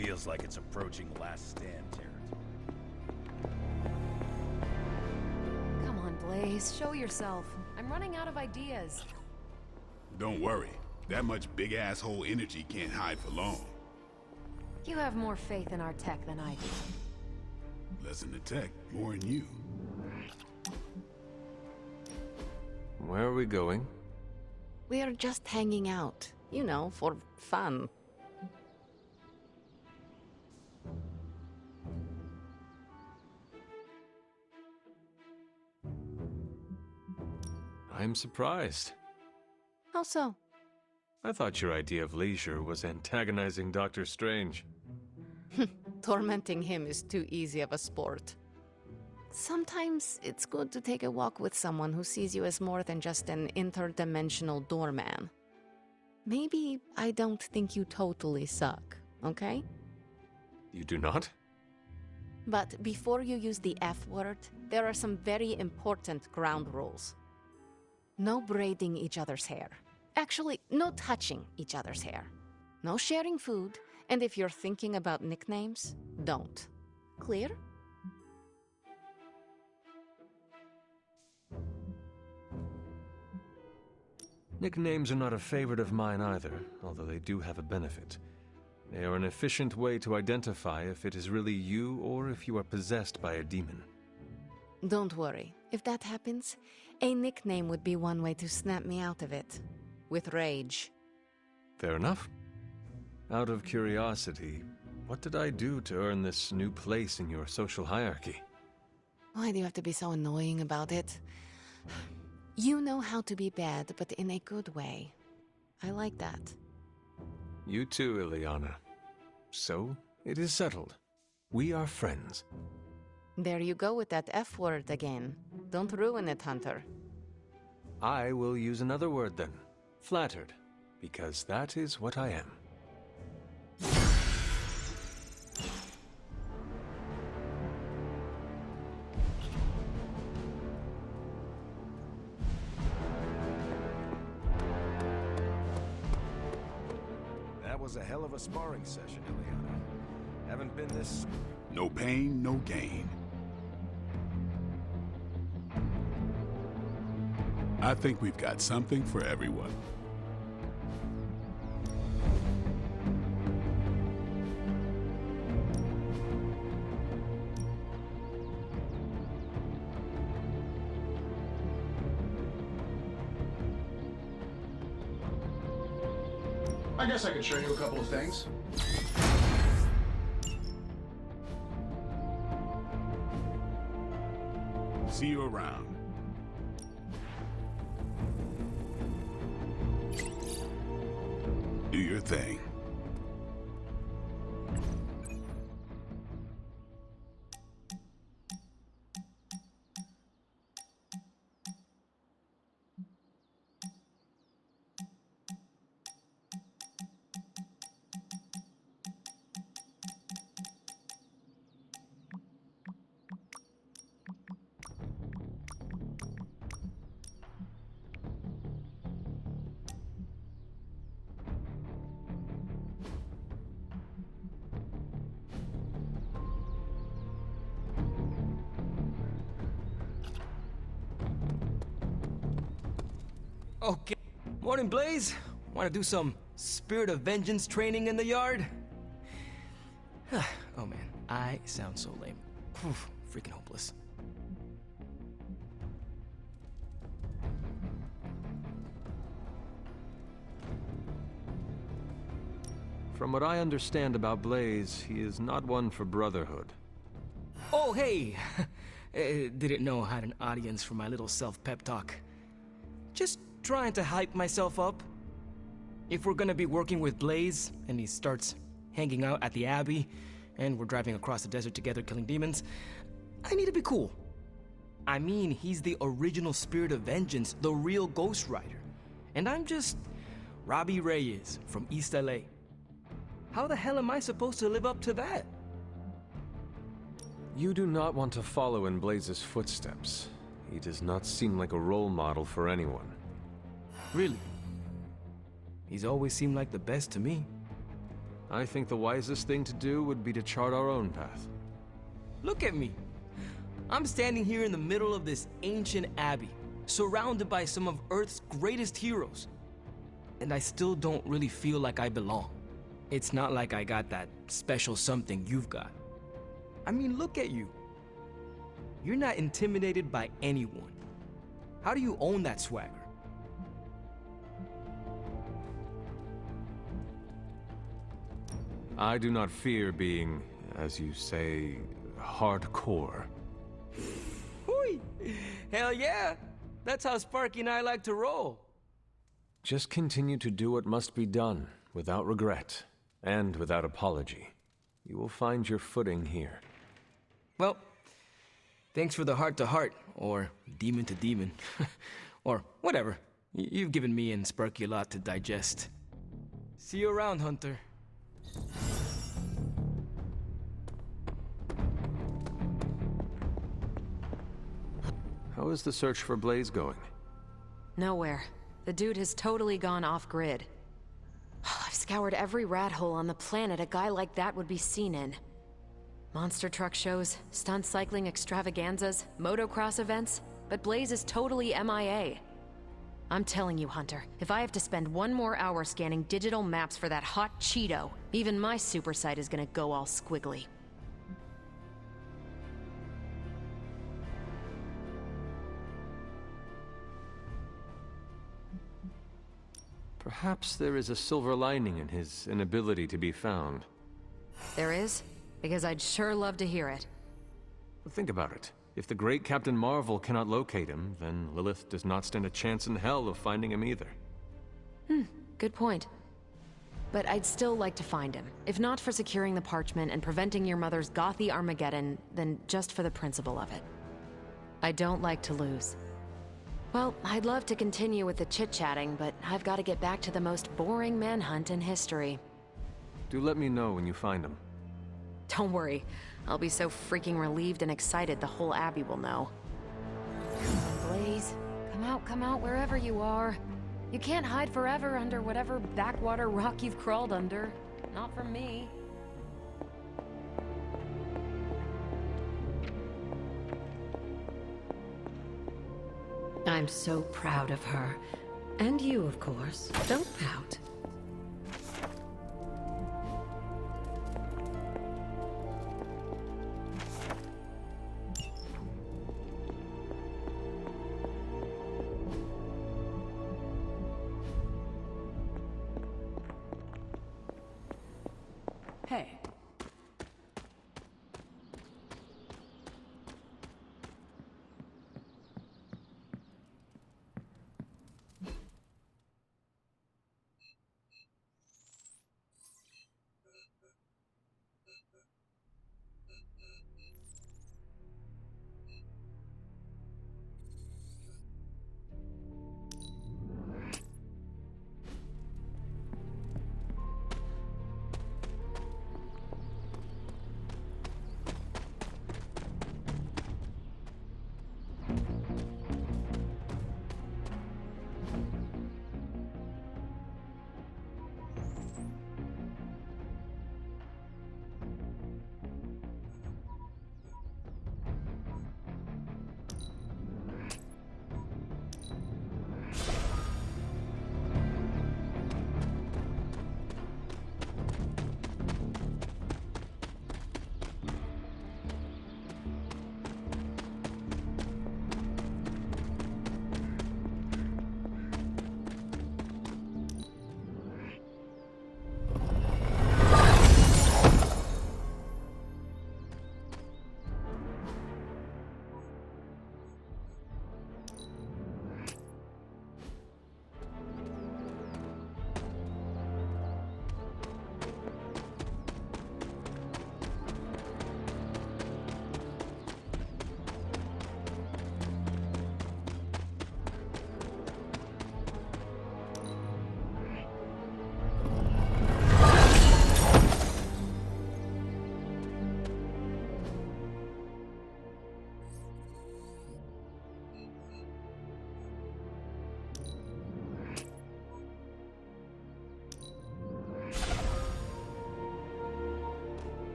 feels like it's approaching last stand territory. Come on, Blaze, show yourself. I'm running out of ideas. Don't worry. That much big asshole energy can't hide for long. You have more faith in our tech than I do. Less in the tech, more in you. Where are we going? We are just hanging out, you know, for fun. I'm surprised. How so? I thought your idea of leisure was antagonizing Doctor Strange. Tormenting him is too easy of a sport. Sometimes it's good to take a walk with someone who sees you as more than just an interdimensional doorman. Maybe I don't think you totally suck, okay? You do not? But before you use the F word, there are some very important ground rules. No braiding each other's hair. Actually, no touching each other's hair. No sharing food, and if you're thinking about nicknames, don't. Clear? Nicknames are not a favorite of mine either, although they do have a benefit. They are an efficient way to identify if it is really you or if you are possessed by a demon. Don't worry. If that happens, a nickname would be one way to snap me out of it. With rage. Fair enough. Out of curiosity, what did I do to earn this new place in your social hierarchy? Why do you have to be so annoying about it? You know how to be bad, but in a good way. I like that. You too, Ileana. So, it is settled. We are friends. There you go with that F word again. Don't ruin it, Hunter. I will use another word then. Flattered. Because that is what I am. That was a hell of a sparring session, Ileana. Haven't been this... No pain, no gain. I think we've got something for everyone. I guess I could show you a couple of things. See you around. Do your thing. Okay. Morning, Blaze. Want to do some Spirit of Vengeance training in the yard? Oh man, I sound so lame. Whew, freaking hopeless. From what I understand about Blaze, he is not one for brotherhood. Oh, hey! Didn't know I had an audience for my little self-pep talk. Just trying to hype myself up. If we're gonna be working with Blaze, and he starts hanging out at the Abbey, and we're driving across the desert together killing demons, I need to be cool. I mean, he's the original Spirit of Vengeance, the real Ghost Rider. And I'm just Robbie Reyes from East LA. How the hell am I supposed to live up to that? You do not want to follow in Blaze's footsteps. He does not seem like a role model for anyone. Really? He's always seemed like the best to me. I think the wisest thing to do would be to chart our own path. Look at me. I'm standing here in the middle of this ancient abbey, surrounded by some of Earth's greatest heroes. And I still don't really feel like I belong. It's not like I got that special something you've got. I mean, look at you. You're not intimidated by anyone. How do you own that swagger? I do not fear being, as you say, hardcore. Hui! Hell yeah! That's how Sparky and I like to roll. Just continue to do what must be done, without regret, and without apology. You will find your footing here. Well, thanks for the heart-to-heart, or demon-to-demon, or whatever. You've given me and Sparky a lot to digest. See you around, Hunter. How is the search for Blaze going? Nowhere. The dude has totally gone off-grid. I've scoured every rat hole on the planet a guy like that would be seen in. Monster truck shows, stunt cycling extravaganzas, motocross events, but Blaze is totally MIA. I'm telling you, Hunter, if I have to spend one more hour scanning digital maps for that hot Cheeto, even my super sight is gonna go all squiggly. Perhaps there is a silver lining in his inability to be found. There is? Because I'd sure love to hear it. Think about it. If the great Captain Marvel cannot locate him, then Lilith does not stand a chance in hell of finding him either. Good point. But I'd still like to find him. If not for securing the parchment and preventing your mother's gothy Armageddon, then just for the principle of it. I don't like to lose. Well, I'd love to continue with the chit-chatting, but I've got to get back to the most boring manhunt in history. Do let me know when you find him. Don't worry. I'll be so freaking relieved and excited the whole Abbey will know. Come on, Blaze. Come out wherever you are. You can't hide forever under whatever backwater rock you've crawled under. Not from me. I'm so proud of her. And you, of course. Don't pout. Hey.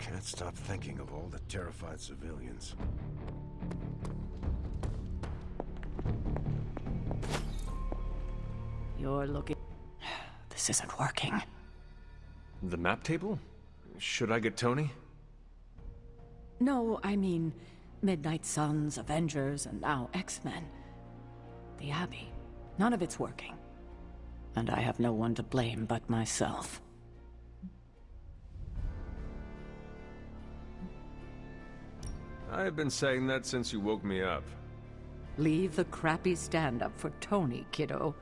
Can't stop thinking of all the terrified civilians. You're looking... This isn't working. The map table? Should I get Tony? No, I mean... Midnight Suns, Avengers, and now X-Men. The Abbey. None of it's working. And I have no one to blame but myself. I've been saying that since you woke me up. Leave the crappy stand-up for Tony, kiddo.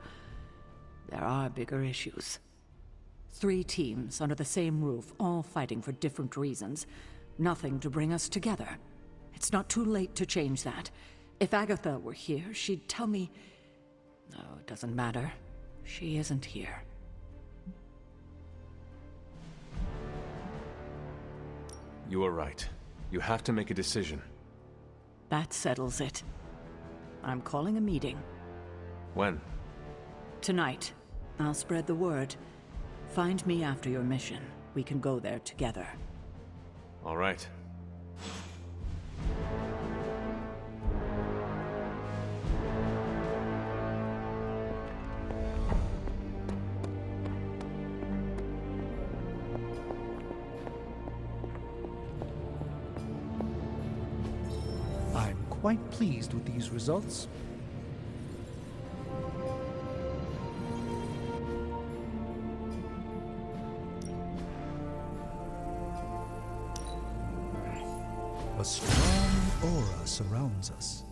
There are bigger issues. 3 teams under the same roof, all fighting for different reasons. Nothing to bring us together. It's not too late to change that. If Agatha were here, she'd tell me... No, it doesn't matter. She isn't here. You are right. You have to make a decision. That settles it. I'm calling a meeting. When? Tonight. I'll spread the word. Find me after your mission. We can go there together. All right. I'm quite pleased with these results. A strong aura surrounds us.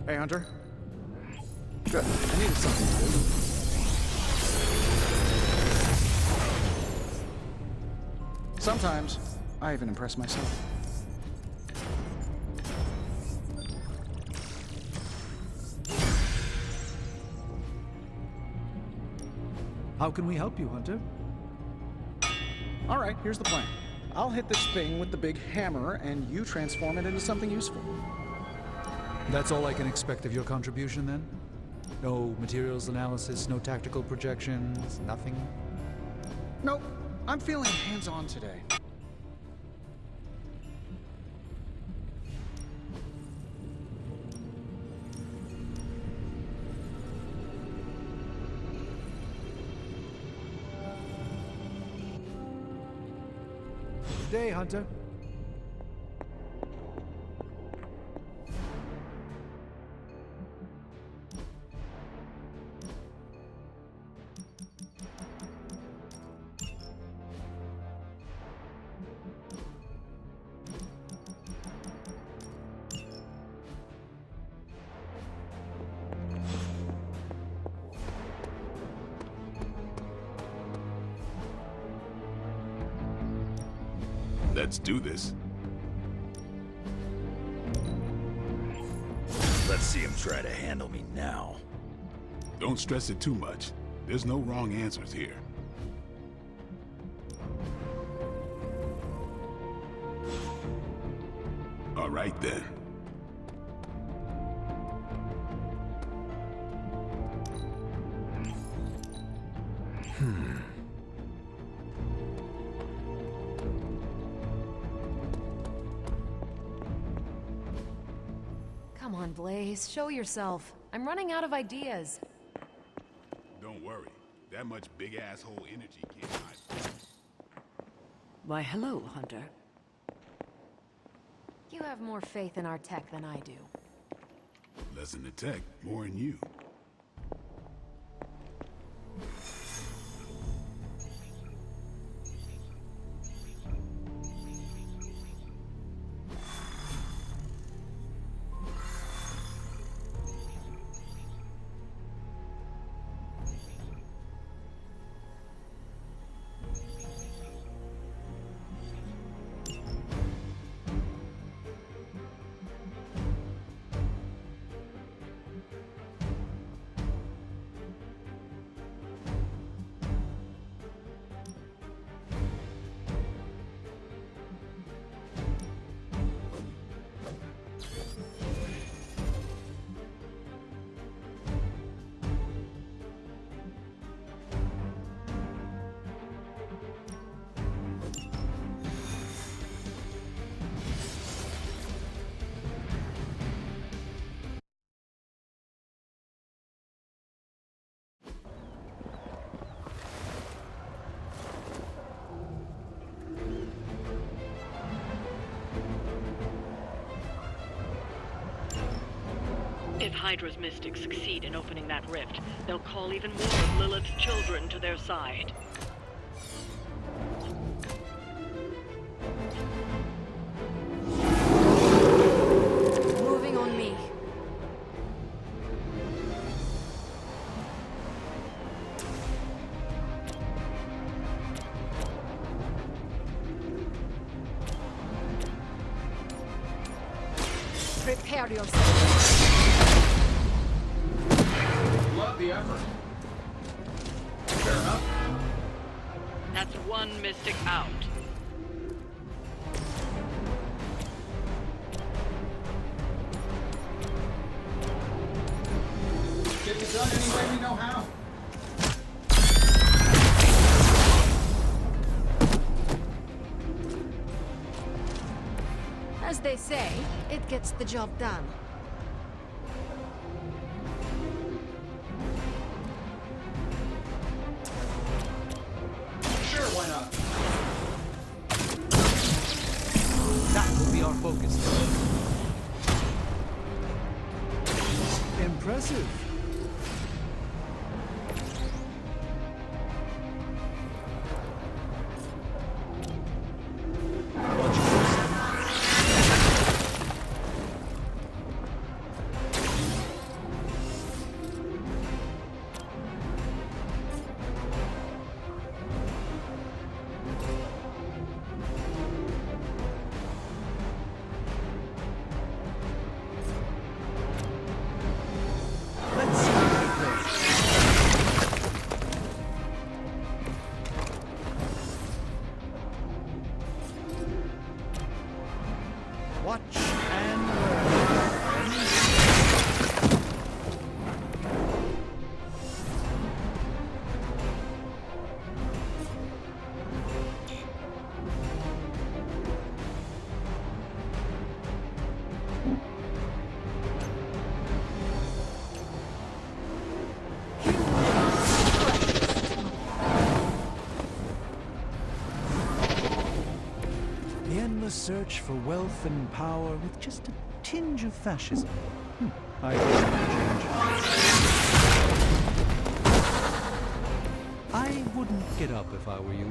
Hey, Hunter. Good. I needed something to do. Sometimes, I even impress myself. How can we help you, Hunter? All right, here's the plan. I'll hit this thing with the big hammer, and you transform it into something useful. That's all I can expect of your contribution, then? No materials analysis, no tactical projections, nothing? Nope. I'm feeling hands-on today. Good day, Hunter. Let's do this. Let's see him try to handle me now. Don't stress it too much. There's no wrong answers here. All right then. Come on, Blaze, show yourself. I'm running out of ideas. Don't worry. That much big asshole energy can't hide. Why, hello, Hunter. You have more faith in our tech than I do. Less in the tech, more in you. If Hydra's mystics succeed in opening that rift, they'll call even more of Lilith's children to their side. Moving on me. Prepare yourself. Love the effort. Fair enough. That's one mystic out. Get it done any way we know how. As they say, it gets the job done. Sure, why not? That will be our focus. Impressive. search for wealth and power with just a tinge of fascism. I change. I wouldn't get up if I were you.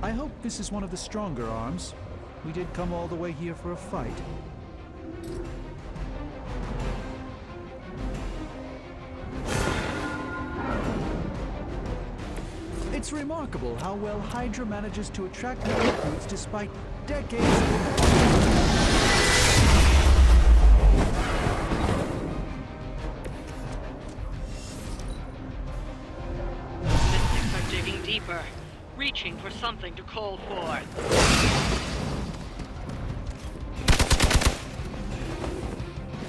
I hope this is one of the stronger arms. We did come all the way here for a fight. It's remarkable how well Hydra manages to attract new recruits despite decades of... Mystics are digging deeper, reaching for something to call forth.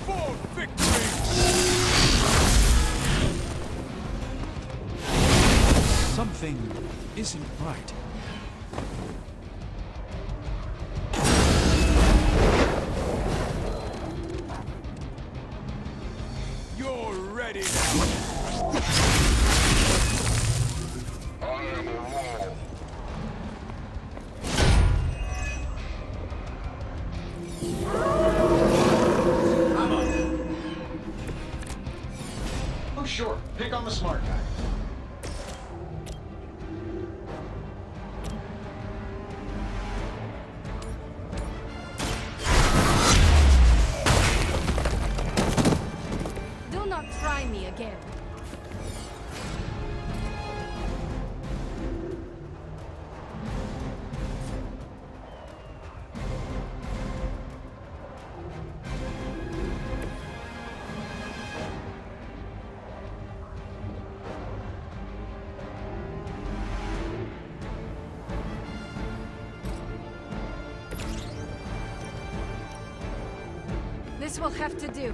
For victory! Something isn't right. You're ready now! I am alive. Oh, sure. Pick on the smart guy. Do not try me again. This will have to do.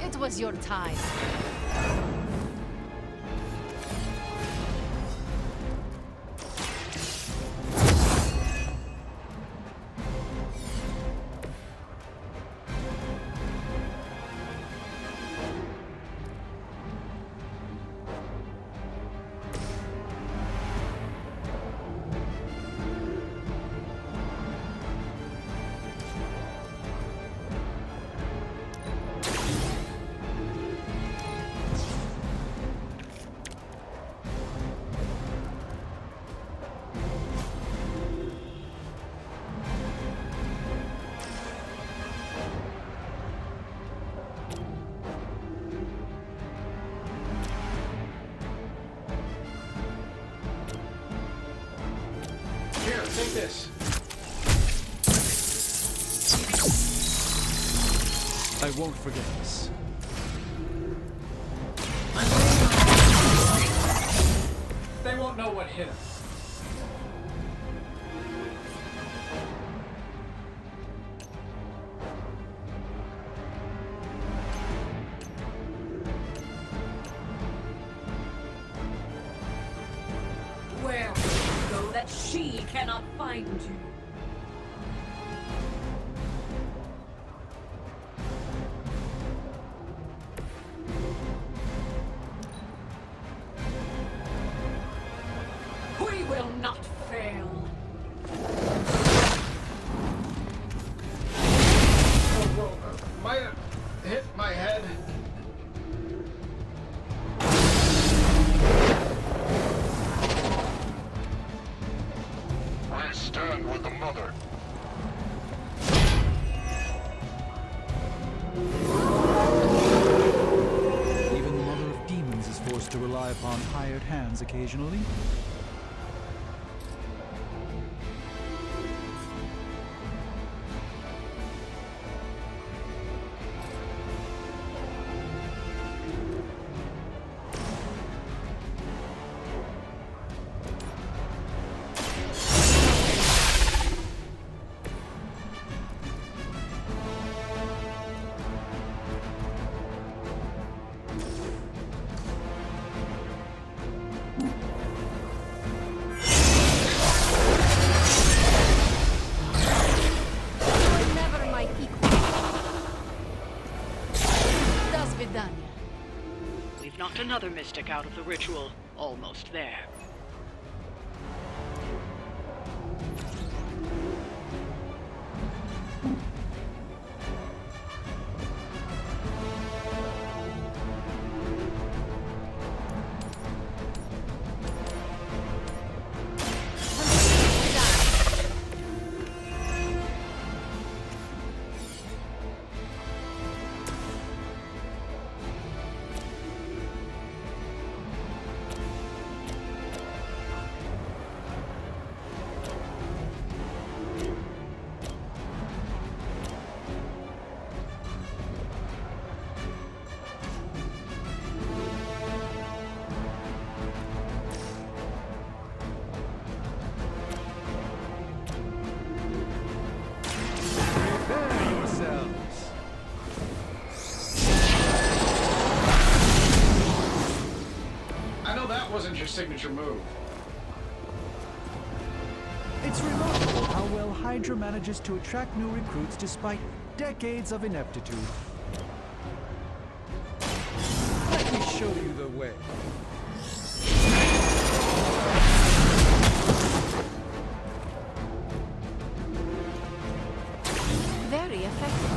It was your time. Here, take this. I won't forget this. They won't know what hit him. Where will you go that she cannot find you? We will not fail. Whoa, whoa. Might have hit my head. Mother. Even the Mother of Demons is forced to rely upon hired hands occasionally. Never my equal. Das Vidania. We've knocked another mystic out of the ritual. Almost there. I know that wasn't your signature move. It's remarkable how well Hydra manages to attract new recruits despite decades of ineptitude. Let me show you the way. Very effective.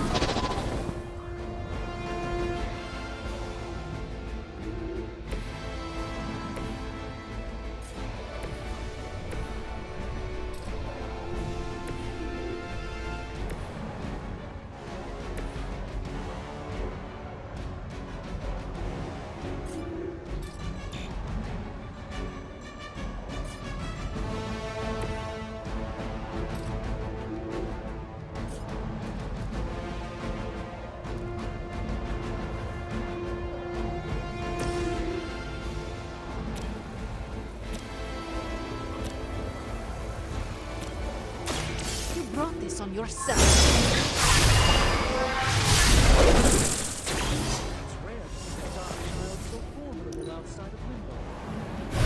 You brought this on yourself.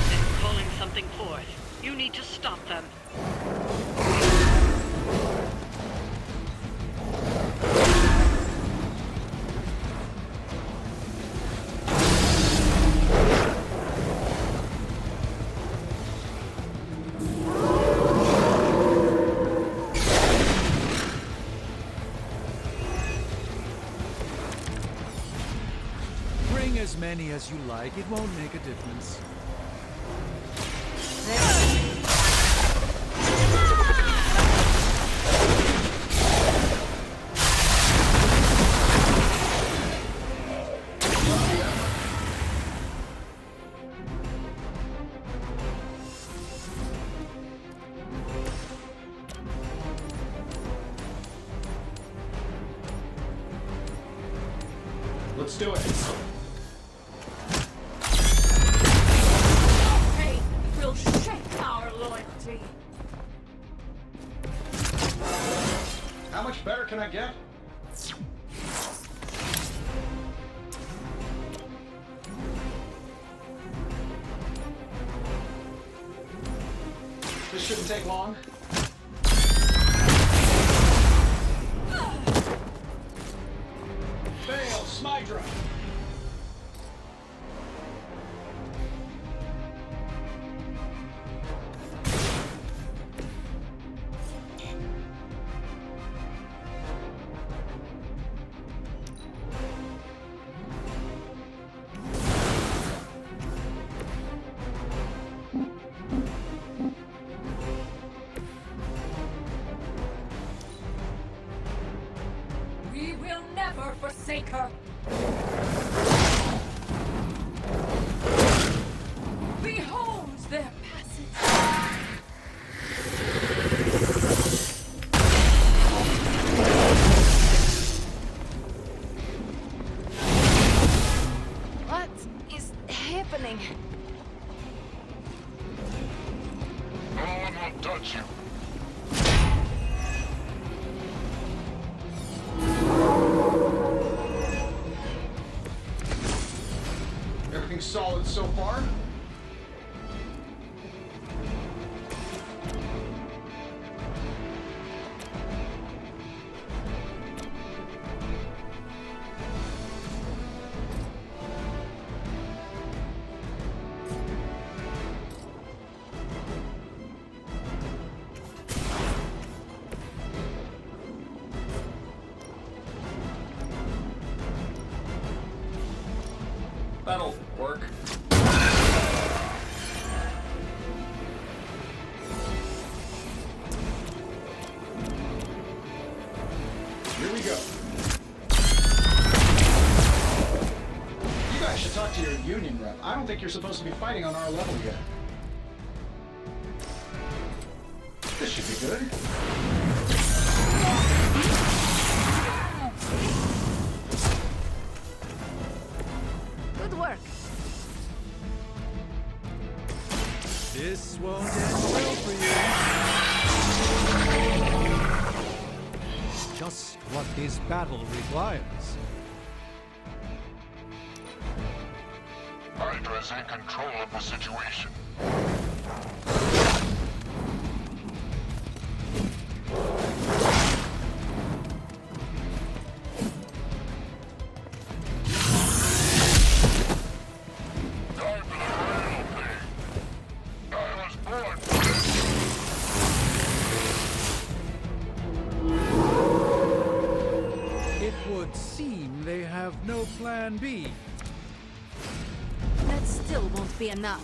They're calling something forth. You need to stop them. Bring as many as you like, it won't make a difference. Let's do it. Hey, we'll shake our loyalty. How much better can I get? This shouldn't take long. Fail, Smydra! never forsake her. Behold their passage. What is happening? No one will touch you. Everything's solid so far? That'll work. Here we go. You guys should talk to your union rep. I don't think you're supposed to be fighting on our level yet. This should be good. Good work. This won't end well for you. Just what this battle requires. Hydra's in control of the situation. Time for the real thing. I was born for this. It would seem they have no plan B. That still won't be enough.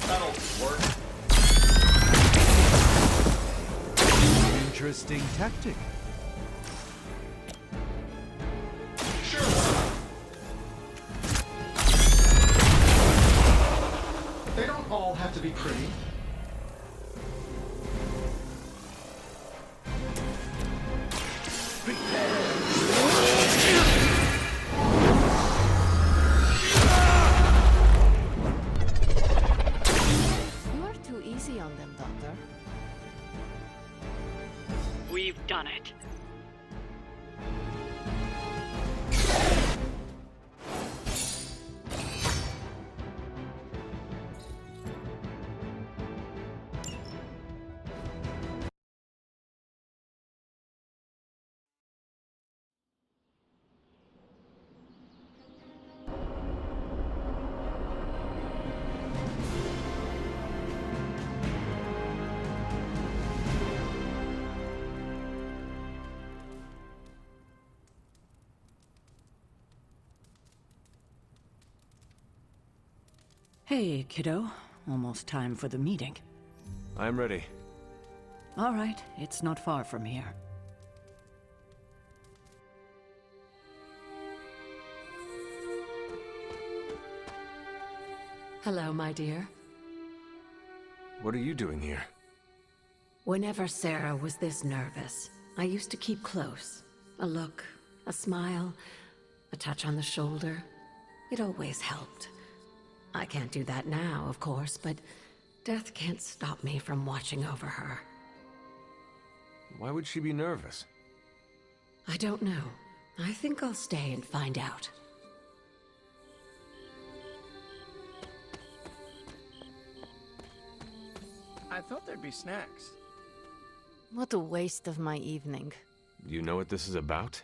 That'll work. Interesting tactic. Sure. They don't all have to be pretty. You are too easy on them, Doctor. We've done it. Hey, kiddo. Almost time for the meeting. I'm ready. All right, it's not far from here. Hello, my dear. What are you doing here? Whenever Sarah was this nervous, I used to keep close. A look, a smile, a touch on the shoulder. It always helped. I can't do that now, of course, but death can't stop me from watching over her. Why would she be nervous? I don't know. I think I'll stay and find out. I thought there'd be snacks. What a waste of my evening. You know what this is about?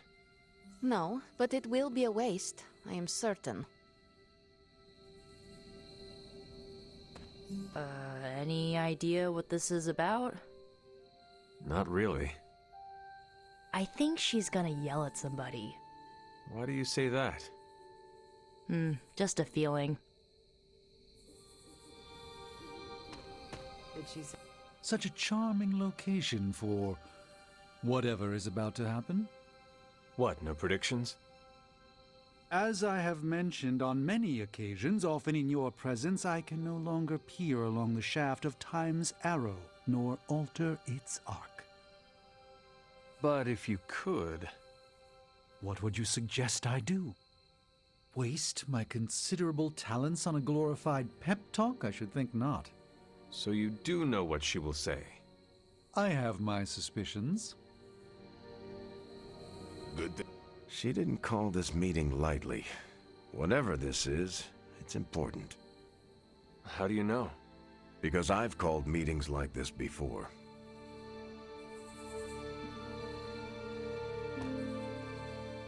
No, but it will be a waste, I am certain. Any idea what this is about? Not really. I think she's gonna yell at somebody. Why do you say that? Just a feeling. Such a charming location for Whatever is about to happen? What, no predictions? As I have mentioned on many occasions, often in your presence, I can no longer peer along the shaft of time's arrow, nor alter its arc. But if you could... What would you suggest I do? Waste my considerable talents on a glorified pep talk? I should think not. So you do know what she will say? I have my suspicions. Good thing. She didn't call this meeting lightly. Whatever this is, it's important. How do you know? Because I've called meetings like this before.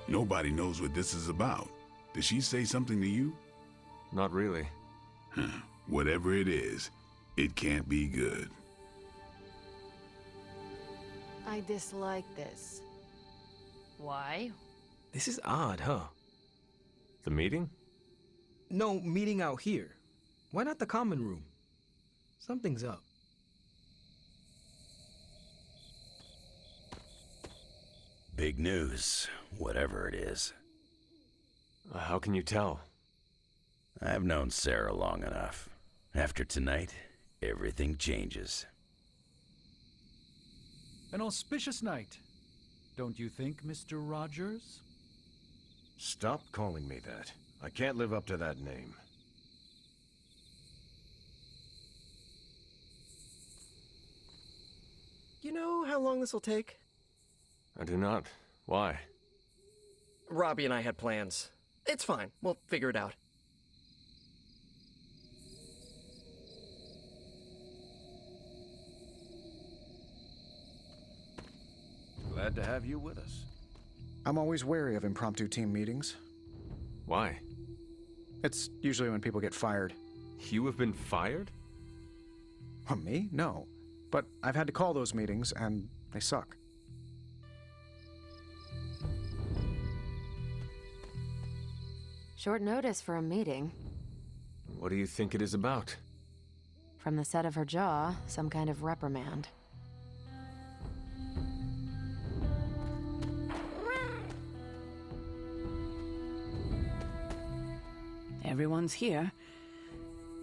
Nobody knows what this is about. Did she say something to you? Not really. Whatever it is, it can't be good. I dislike this. Why? This is odd, huh? The meeting? No, meeting out here. Why not the common room? Something's up. Big news, whatever it is. How can you tell? I've known Sarah long enough. After tonight, everything changes. An auspicious night, don't you think, Mr. Rogers? Stop calling me that. I can't live up to that name. You know how long this will take? I do not. Why? Robbie and I had plans. It's fine. We'll figure it out. Glad to have you with us. I'm always wary of impromptu team meetings. Why? It's usually when people get fired. You have been fired? Me? No. But I've had to call those meetings, and they suck. Short notice for a meeting. What do you think it is about? From the set of her jaw, some kind of reprimand. Everyone's here.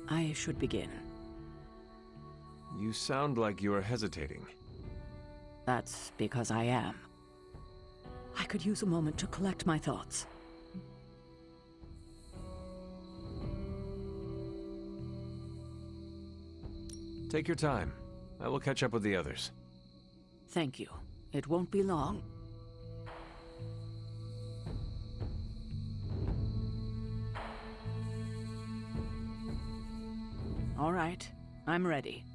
I should begin. You sound like you are hesitating. That's because I am. I could use a moment to collect my thoughts. Take your time. I will catch up with the others. Thank you. It won't be long. All right, I'm ready.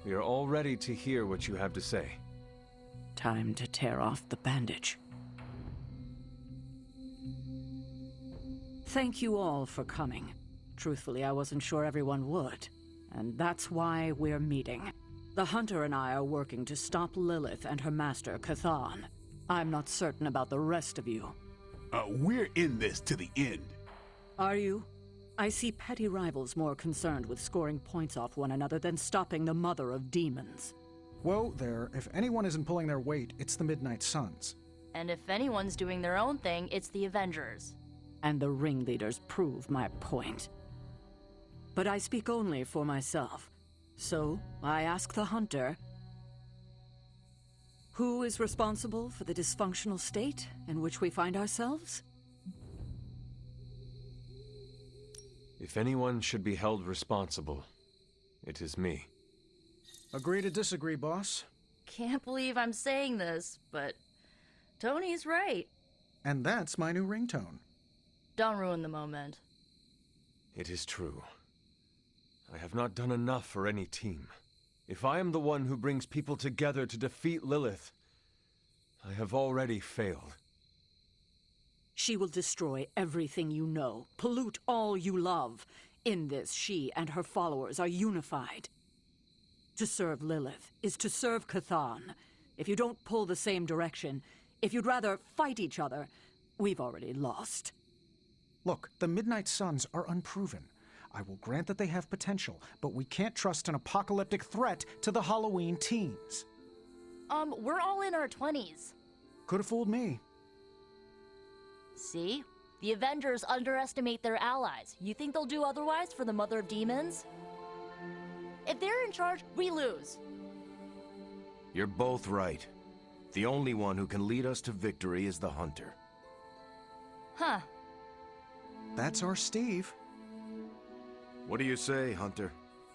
We are all ready to hear what you have to say. Time to tear off the bandage. Thank you all for coming. Truthfully, I wasn't sure everyone would. And that's why we're meeting. The Hunter and I are working to stop Lilith and her master, Cathan. I'm not certain about the rest of you. We're in this to the end. Are you? I see petty rivals more concerned with scoring points off one another than stopping the mother of demons. Whoa there, if anyone isn't pulling their weight, it's the Midnight Suns. And if anyone's doing their own thing, it's the Avengers. And the ringleaders prove my point. But I speak only for myself. So, I ask the Hunter, who is responsible for the dysfunctional state in which we find ourselves? If anyone should be held responsible, it is me. Agree to disagree, boss. Can't believe I'm saying this, but Tony's right. And that's my new ringtone. Don't ruin the moment. It is true. I have not done enough for any team. If I am the one who brings people together to defeat Lilith, I have already failed. She will destroy everything you know, pollute all you love. In this, she and her followers are unified. To serve Lilith is to serve Cathan. If you don't pull the same direction, if you'd rather fight each other, we've already lost. Look, the Midnight Suns are unproven. I will grant that they have potential, but we can't trust an apocalyptic threat to the Halloween teens. We're all in our 20s. Could have fooled me. See? The Avengers underestimate their allies. You think they'll do otherwise for the Mother of Demons? If they're in charge, we lose. You're both right. The only one who can lead us to victory is the Hunter. Huh. That's our Steve. What do you say, Hunter?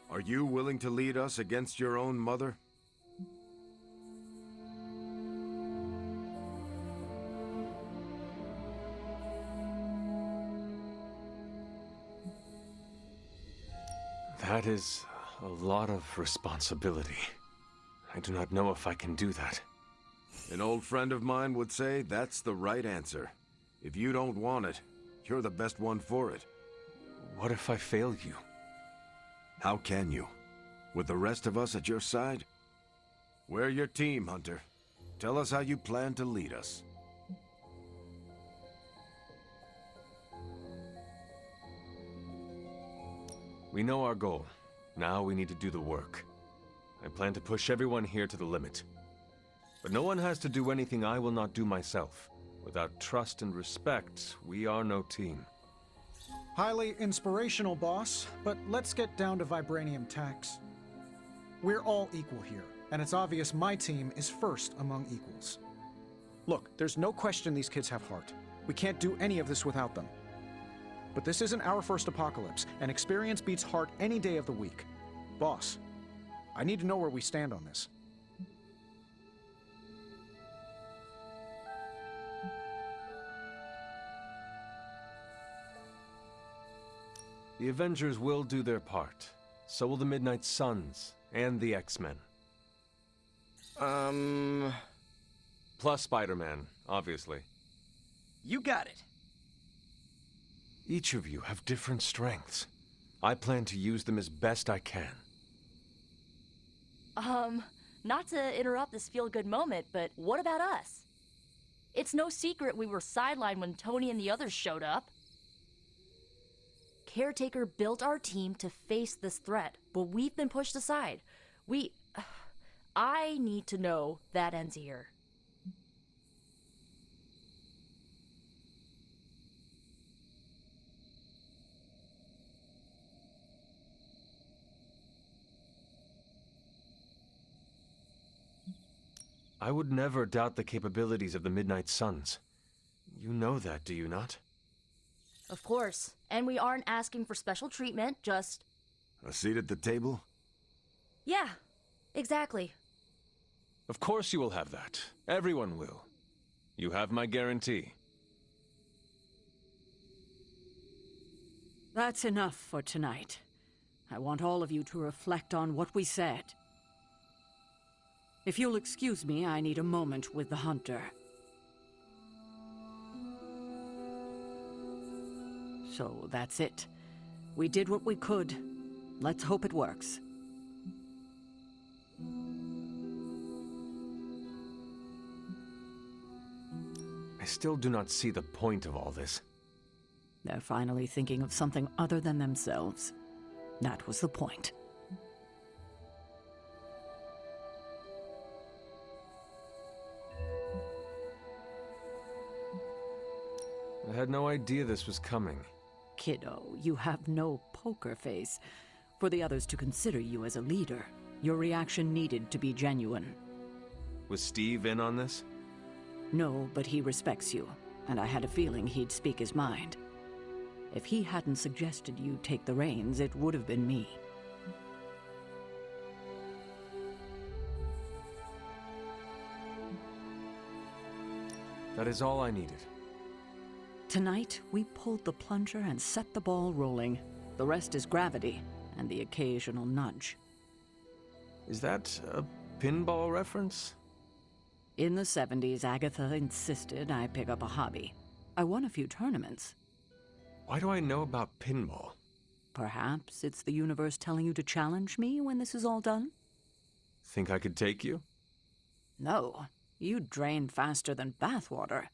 Are you willing to lead us against your own mother? That is a lot of responsibility. I do not know if I can do that. An old friend of mine would say that's the right answer. If you don't want it, you're the best one for it. What if I fail you? How can you? With the rest of us at your side? We're your team, Hunter. Tell us how you plan to lead us. We know our goal. Now we need to do the work. I plan to push everyone here to the limit. But no one has to do anything I will not do myself. Without trust and respect, we are no team. Highly inspirational, boss, but let's get down to vibranium tax. We're all equal here, and it's obvious my team is first among equals. Look, there's no question these kids have heart. We can't do any of this without them. But this isn't our first apocalypse, and experience beats heart any day of the week. Boss, I need to know where we stand on this. The Avengers will do their part. So will the Midnight Suns and the X-Men. Plus Spider-Man, obviously. You got it. Each of you have different strengths. I plan to use them as best I can. Not to interrupt this feel-good moment, but what about us? It's no secret we were sidelined when Tony and the others showed up. Caretaker built our team to face this threat, but we've been pushed aside. I need to know that ends here. I would never doubt the capabilities of the Midnight Suns. You know that, do you not? Of course. And we aren't asking for special treatment, just... A seat at the table? Yeah, exactly. Of course you will have that. Everyone will. You have my guarantee. That's enough for tonight. I want all of you to reflect on what we said. If you'll excuse me, I need a moment with the Hunter. So that's it. We did what we could. Let's hope it works. I still do not see the point of all this. They're finally thinking of something other than themselves. That was the point. I had no idea this was coming. Kiddo, you have no poker face. For the others to consider you as a leader, your reaction needed to be genuine. Was Steve in on this? No, but he respects you, and I had a feeling he'd speak his mind. If he hadn't suggested you take the reins, it would have been me. That is all I needed. Tonight, we pulled the plunger and set the ball rolling. The rest is gravity, and the occasional nudge. Is that a pinball reference? In the 70s, Agatha insisted I pick up a hobby. I won a few tournaments. Why do I know about pinball? Perhaps it's the universe telling you to challenge me when this is all done? Think I could take you? No. You drain faster than bathwater.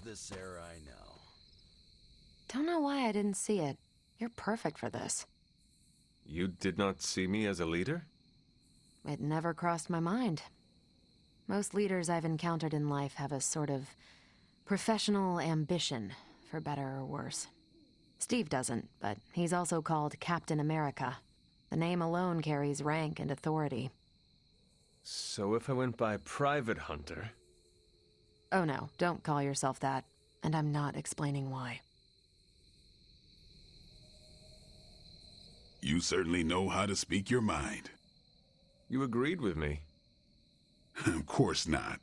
the Sarah I know. Don't know why I didn't see it. You're perfect for this. You did not see me as a leader? It never crossed my mind. Most leaders I've encountered in life have a sort of professional ambition, for better or worse. Steve doesn't, but he's also called Captain America. The name alone carries rank and authority. So if I went by Private Hunter... Oh no, don't call yourself that. And I'm not explaining why. You certainly know how to speak your mind. You agreed with me. Of course not.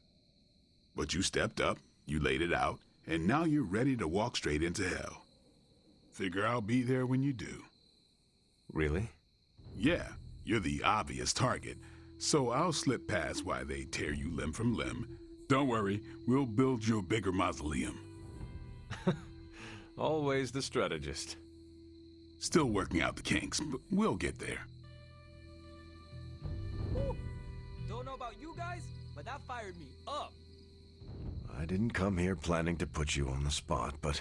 But you stepped up, you laid it out, and now you're ready to walk straight into hell. Figure I'll be there when you do. Really? Yeah, you're the obvious target, so I'll slip past why they tear you limb from limb. Don't worry, we'll build you a bigger mausoleum. Always the strategist. Still working out the kinks, but we'll get there. Woo. Don't know about you guys, but that fired me up. I didn't come here planning to put you on the spot, but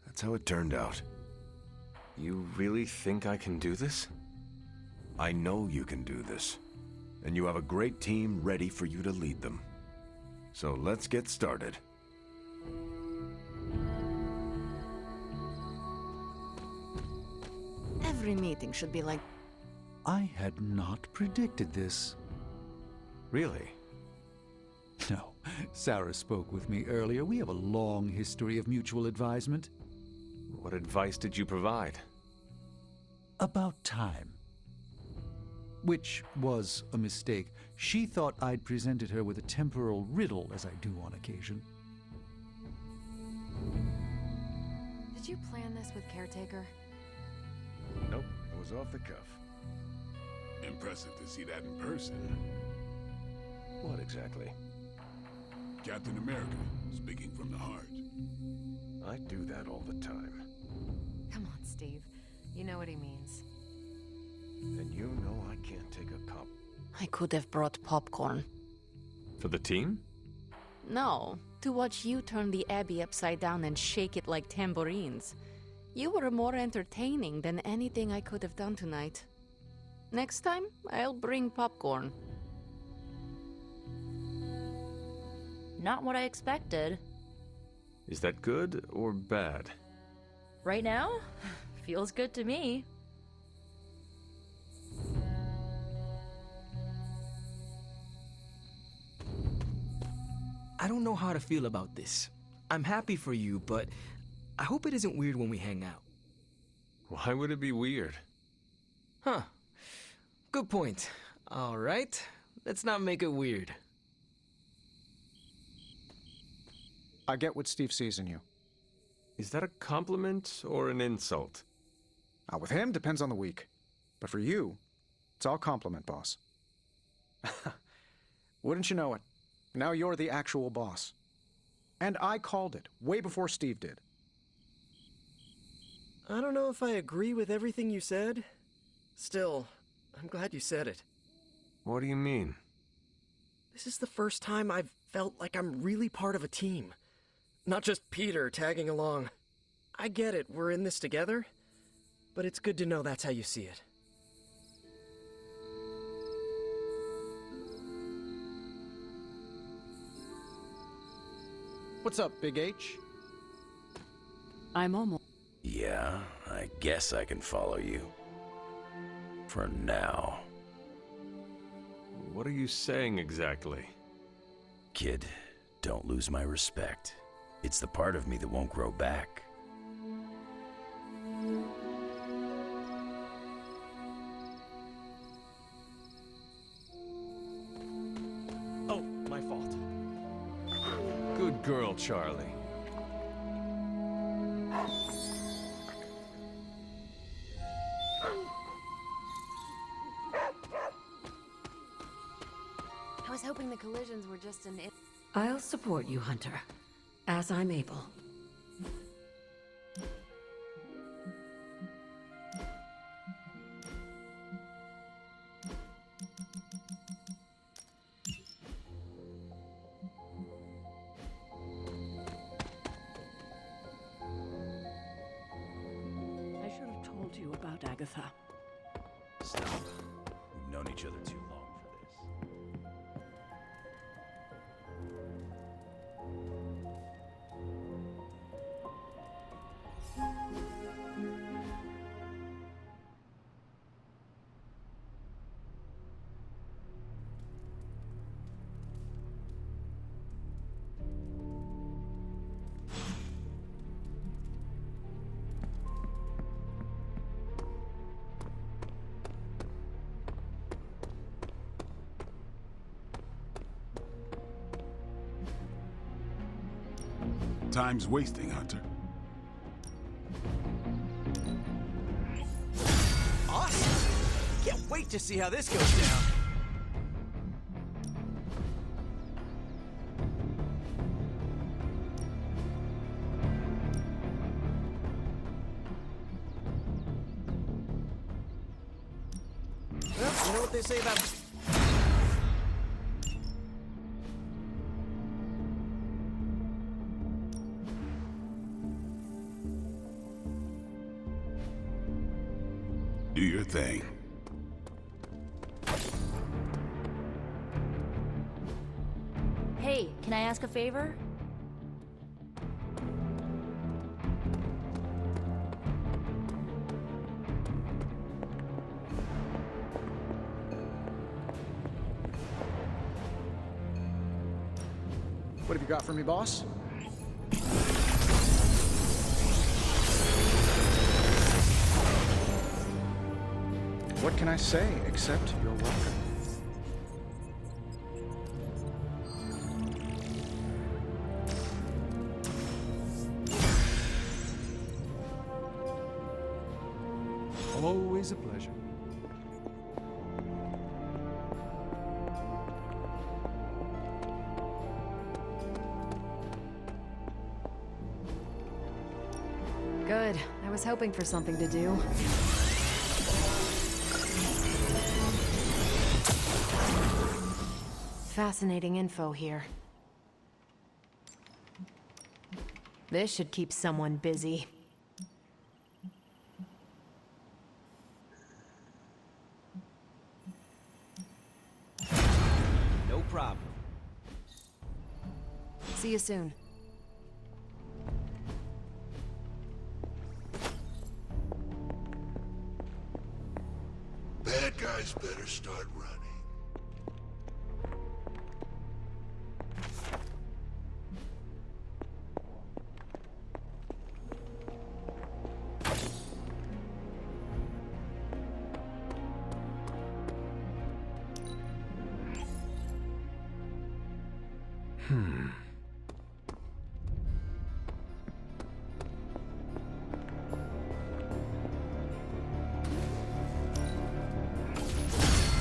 that's how it turned out. You really think I can do this? I know you can do this, and you have a great team ready for you to lead them. So let's get started. Every meeting should be like... I had not predicted this. Really? No. Sarah spoke with me earlier. We have a long history of mutual advisement. What advice did you provide? About time. Which was a mistake. She thought I'd presented her with a temporal riddle, as I do on occasion. Did you plan this with Caretaker? Nope, it was off the cuff. Impressive to see that in person. What exactly? Captain America, speaking from the heart. I do that all the time. Come on, Steve. You know what he means. And you know I can't take a cup. I could have brought popcorn. For the team? No, to watch you turn the Abbey upside down and shake it like tambourines. You were more entertaining than anything I could have done tonight. Next time, I'll bring popcorn. Not what I expected. Is that good or bad? Right now, feels good to me. I don't know how to feel about this. I'm happy for you, but I hope it isn't weird when we hang out. Why would it be weird? Huh. Good point. All right. Let's not make it weird. I get what Steve sees in you. Is that a compliment or an insult? With him, depends on the week. But for you, it's all compliment, boss. Wouldn't you know it? Now you're the actual boss. And I called it, way before Steve did. I don't know if I agree with everything you said. Still, I'm glad you said it. What do you mean? This is the first time I've felt like I'm really part of a team. Not just Peter tagging along. I get it, we're in this together. But it's good to know that's how you see it. What's up, Big H? I'm almost... Yeah, I guess I can follow you. For now. What are you saying exactly? Kid, don't lose my respect. It's the part of me that won't grow back. Oh, my fault. Good girl, Charlie. I was hoping the collisions were just an... I'll support you, Hunter, as I'm able. Agatha. Stop. We've known each other too long for this. Time's wasting, Hunter. Awesome! Can't wait to see how this goes down. Well, you know what they say about... Do your thing. Hey, can I ask a favor? What have you got for me, boss? What can I say except you're welcome? Always a pleasure. Good. I was hoping for something to do. Fascinating info here. This should keep someone busy. No problem. See you soon. Bad guys better start running.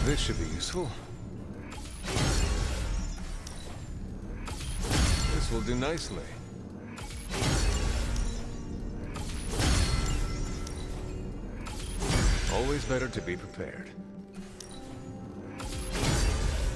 This should be useful. This will do nicely. Always better to be prepared.